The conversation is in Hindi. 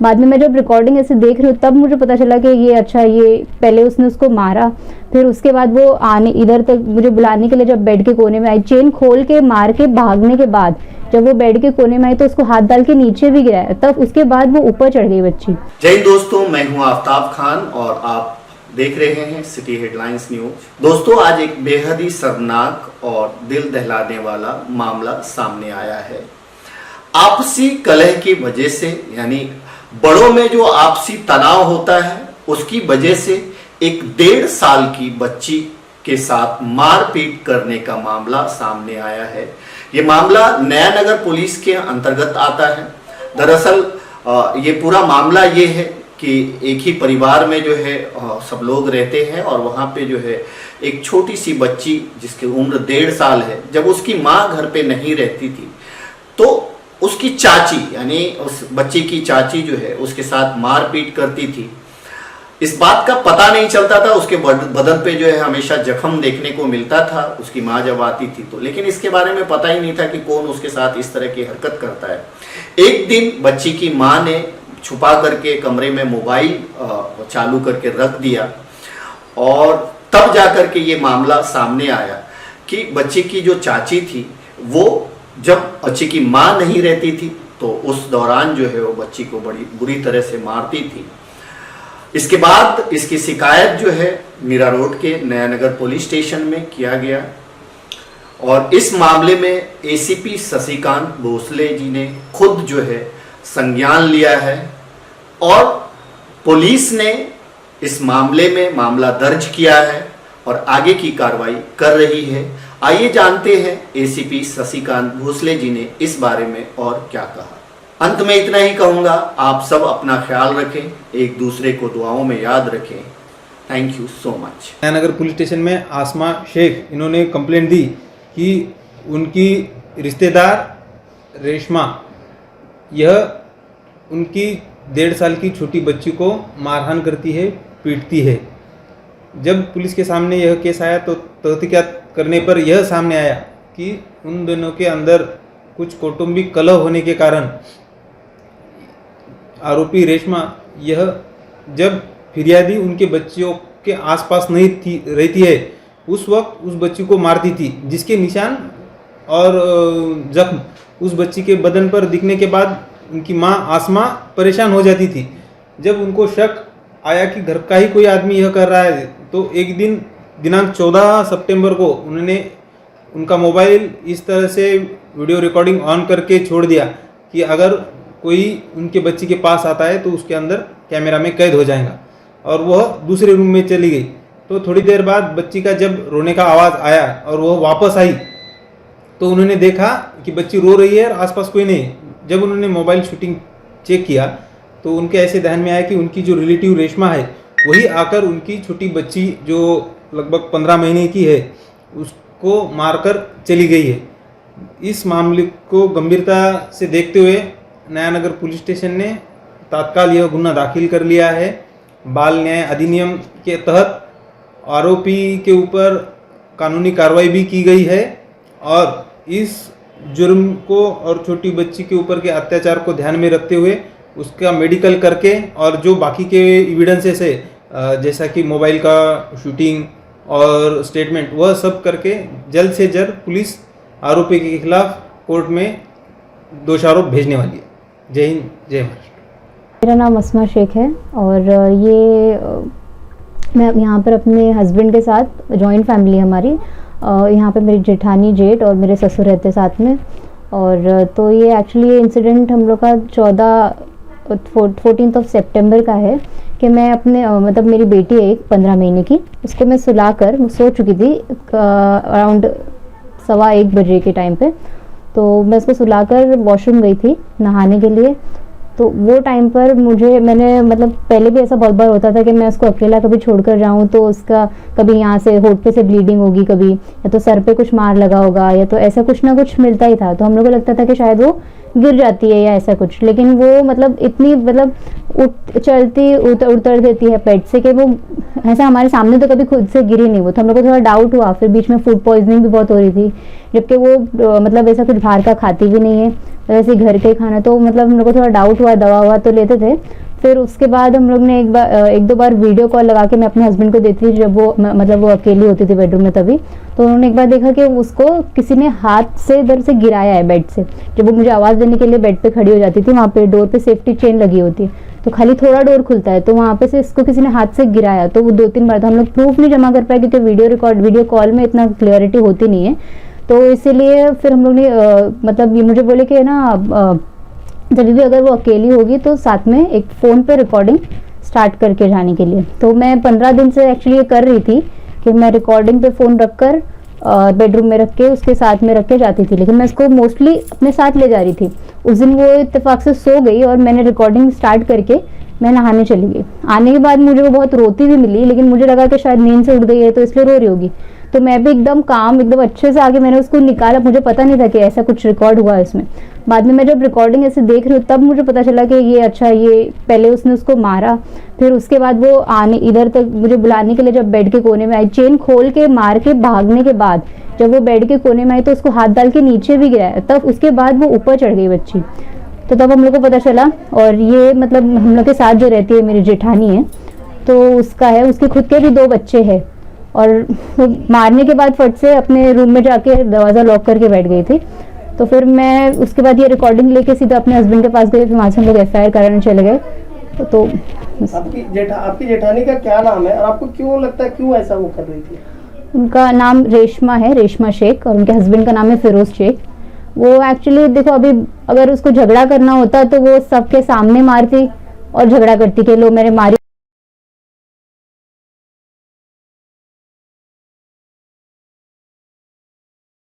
बाद में मैं जब रिकॉर्डिंग ऐसे देख रही हूँ तब मुझे पता चला कि ये अच्छा, ये पहले उसने उसको मारा, फिर उसके बाद वो आने इधर तक मुझे बुलाने के लिए जब बेड के कोने में आई, चेन खोल के मार के भागने के बाद जब वो बेड के कोने में आई तो उसको हाथ डाल के नीचे भी गिराया, तब उसके बाद वो ऊपर चढ़ गई बच्ची। जय हिंद दोस्तों, मैं हूं आफ्ताब खान और आप देख रहे हैं सिटी हेडलाइंस न्यूज। दोस्तों, आज एक बेहद ही शर्मनाक और दिल दहलाने वाला मामला सामने आया है। आपसी कलह की वजह से, यानी बड़ों में जो आपसी तनाव होता है उसकी वजह से एक 1.5 साल की बच्ची के साथ मारपीट करने का मामला सामने आया है। ये मामला नया नगर पुलिस के अंतर्गत आता है। दरअसल ये पूरा मामला ये है कि एक ही परिवार में जो है सब लोग रहते हैं और वहाँ पे जो है एक छोटी सी बच्ची जिसकी उम्र 1.5 साल है, जब उसकी माँ घर पे नहीं रहती थी तो उसकी चाची, यानी उस बच्ची की चाची जो है उसके साथ मारपीट करती थी। इस बात का पता नहीं चलता था, उसके बदन पे जो है हमेशा जख्म देखने को मिलता था उसकी माँ जब आती थी तो, लेकिन इसके बारे में पता ही नहीं था कि कौन उसके साथ इस तरह की हरकत करता है। एक दिन बच्ची की माँ ने छुपा करके कमरे में मोबाइल चालू करके रख दिया और तब जाकर के ये मामला सामने आया कि बच्ची की जो चाची थी वो जब बच्ची की माँ नहीं रहती थी तो उस दौरान जो है वो बच्ची को बड़ी बुरी तरह से मारती थी। इसके बाद इसकी शिकायत जो है मीरा रोड के नया नगर पुलिस स्टेशन में किया गया और इस मामले में एसीपी शशिकांत भोसले जी ने खुद जो है संज्ञान लिया है और पुलिस ने इस मामले में मामला दर्ज किया है और आगे की कार्रवाई कर रही है। आइए जानते हैं एसीपी शशिकांत भोसले जी ने इस बारे में और क्या कहा। अंत में इतना ही कहूंगा, आप सब अपना ख्याल रखें, एक दूसरे को दुआओं में याद रखें। Thank you so much. Nagar police station में आसमा शेख इन्होंने कंप्लेंट दी कि उनकी रिश्तेदार रेशमा यह उनकी 1.5 साल की छोटी बच्ची को मारहान करती है, पीटती है। जब पुलिस के सामने यह केस आया तो तहकीकात करने पर यह सामने आया कि उन दोनों के अंदर कुछ कौटुंबिक कलह होने के कारण आरोपी रेशमा यह जब फिरियादी उनके बच्चियों के आसपास नहीं रहती है उस वक्त उस बच्ची को मारती थी, जिसके निशान और जख्म उस बच्ची के बदन पर दिखने के बाद उनकी माँ आसमा परेशान हो जाती थी। जब उनको शक आया कि घर का ही कोई आदमी यह कर रहा है तो एक दिन दिनांक 14 सितंबर को उन्होंने उनका मोबाइल इस तरह से वीडियो रिकॉर्डिंग ऑन करके छोड़ दिया कि अगर कोई उनके बच्ची के पास आता है तो उसके अंदर कैमरा में कैद हो जाएगा, और वह दूसरे रूम में चली गई। तो थोड़ी देर बाद बच्ची का जब रोने का आवाज़ आया और वह वापस आई तो उन्होंने देखा कि बच्ची रो रही है और आसपास कोई नहीं। जब उन्होंने मोबाइल शूटिंग चेक किया तो उनके ऐसे ध्यान में आया कि उनकी जो रिलेटिव रेशमा है वही आकर उनकी छोटी बच्ची जो लगभग 15 महीने की है उसको मारकर चली गई है। इस मामले को गंभीरता से देखते हुए नया नगर पुलिस स्टेशन ने तत्काल यह गुना दाखिल कर लिया है। बाल न्याय अधिनियम के तहत आरोपी के ऊपर कानूनी कार्रवाई भी की गई है और इस जुर्म को और छोटी बच्ची के ऊपर के अत्याचार को ध्यान में रखते हुए उसका मेडिकल करके और जो बाकी के एविडेंसेस है जैसा कि मोबाइल का शूटिंग और स्टेटमेंट वह सब करके जल्द से जल्द पुलिस आरोपी के खिलाफ कोर्ट में दोषारोप भेजने वाली है। जय हिंद, जय महाराष्ट्र। मेरा नाम आसमा शेख है और मैं यहाँ पर अपने हस्बैंड के साथ, जॉइंट फैमिली है हमारी, यहाँ पे मेरी जेठानी, जेठ और मेरे ससुर रहते साथ में। और तो ये एक्चुअली इंसिडेंट हम लोग का 14 सितंबर का है कि मैं अपने मतलब मेरी बेटी है एक 15 महीने की, उसको मैं सुलाकर सो चुकी थी अराउंड 1:15 बजे के टाइम पे। तो मैं उसको सुलाकर वॉशरूम गई थी नहाने के लिए। तो वो टाइम पर मैंने मतलब पहले भी ऐसा बहुत बार होता था कि मैं उसको अकेला कभी छोड़कर जाऊं तो उसका कभी यहाँ से होठ पे से ब्लीडिंग होगी, कभी या तो सर पे कुछ मार लगा होगा या तो ऐसा कुछ ना कुछ मिलता ही था। तो हम लोग को लगता था कि शायद वो गिर जाती है या ऐसा कुछ, लेकिन वो मतलब इतनी मतलब चलती उतर देती है बेड से कि वो ऐसा हमारे सामने तो कभी खुद से गिरी नहीं। वो तो हम लोग को थोड़ा डाउट हुआ, फिर बीच में फूड पॉइजनिंग भी बहुत हो रही थी, जबकि वो मतलब ऐसा कुछ बाहर का खाती भी नहीं है, वैसे घर का ही खाना। तो मतलब हम लोग को थोड़ा डाउट हुआ, दवा हुआ तो लेते थे। फिर उसके बाद हम लोग ने एक दो बार वीडियो कॉल लगा के मैं अपने हस्बैंड को देती थी, जब वो मतलब वो अकेली होती थी बेडरूम में तभी। तो उन्होंने एक बार देखा कि उसको किसी ने हाथ से इधर से गिराया है बेड से। जब वो मुझे आवाज़ देने के लिए बेड पे खड़ी हो जाती थी, वहाँ पे डोर पे सेफ्टी चेन लगी होती है, तो खाली थोड़ा डोर खुलता है, तो वहाँ पे से इसको किसी ने हाथ से गिराया। तो वो 2-3 बार, तो हम लोग प्रूफ नहीं जमा कर पाए क्योंकि वीडियो कॉल में इतना क्लियरिटी होती नहीं है। तो इसीलिए फिर हम लोग ने मतलब ये मुझे बोले कि ना जब भी अगर वो अकेली होगी तो साथ में एक फ़ोन पे रिकॉर्डिंग स्टार्ट करके जाने के लिए। तो मैं 15 दिन से एक्चुअली ये कर रही थी कि मैं रिकॉर्डिंग पे फ़ोन रख कर बेडरूम में रख के उसके साथ में रख के जाती थी, लेकिन मैं इसको मोस्टली अपने साथ ले जा रही थी। उस दिन वो इत्तेफाक से सो गई और मैंने रिकॉर्डिंग स्टार्ट करके मैं नहाने चली गई। आने के बाद मुझे वो बहुत रोती भी मिली, लेकिन मुझे लगा कि शायद नींद से उठ गई है तो इसलिए रो रही होगी। तो मैं भी एकदम काम, एकदम अच्छे से आगे मैंने उसको निकाला। मुझे पता नहीं था कि ऐसा कुछ रिकॉर्ड हुआ है इसमें। बाद में मैं जब रिकॉर्डिंग ऐसे देख रही हूँ तब मुझे पता चला कि ये अच्छा, ये पहले उसने उसको मारा, फिर उसके बाद वो आने इधर तक मुझे बुलाने के लिए जब बेड के कोने में आई, चेन खोल के मार के भागने के बाद जब वो बेड के कोने में आई तो उसको हाथ डाल के नीचे भी गिराया, तब उसके बाद वो ऊपर चढ़ गई बच्ची। तो तब हम लोग को पता चला। और ये मतलब हम लोग के साथ जो रहती है मेरी जेठानी है, तो उसका है, उसके खुद के भी 2 बच्चे हैं। और वो मारने के बाद फट से अपने रूम में जाके दरवाज़ा लॉक करके बैठ गई थी। तो फिर मैं उसके बाद ये रिकॉर्डिंग लेके सीधा अपने हस्बैंड के पास गई, फिर वहाँ से हम लोग FIR कराने चले गए। तो आपकी जेठानी का क्या नाम है और आपको क्यों लगता है क्यों ऐसा वो कर रही थी? उनका नाम रेशमा है, रेशमा शेख, और उनके हस्बैंड का नाम है फिरोज शेख। वो एक्चुअली देखो, अभी अगर उसको झगड़ा करना होता तो वो सबके सामने मारती और झगड़ा करती कि लो मेरे मारी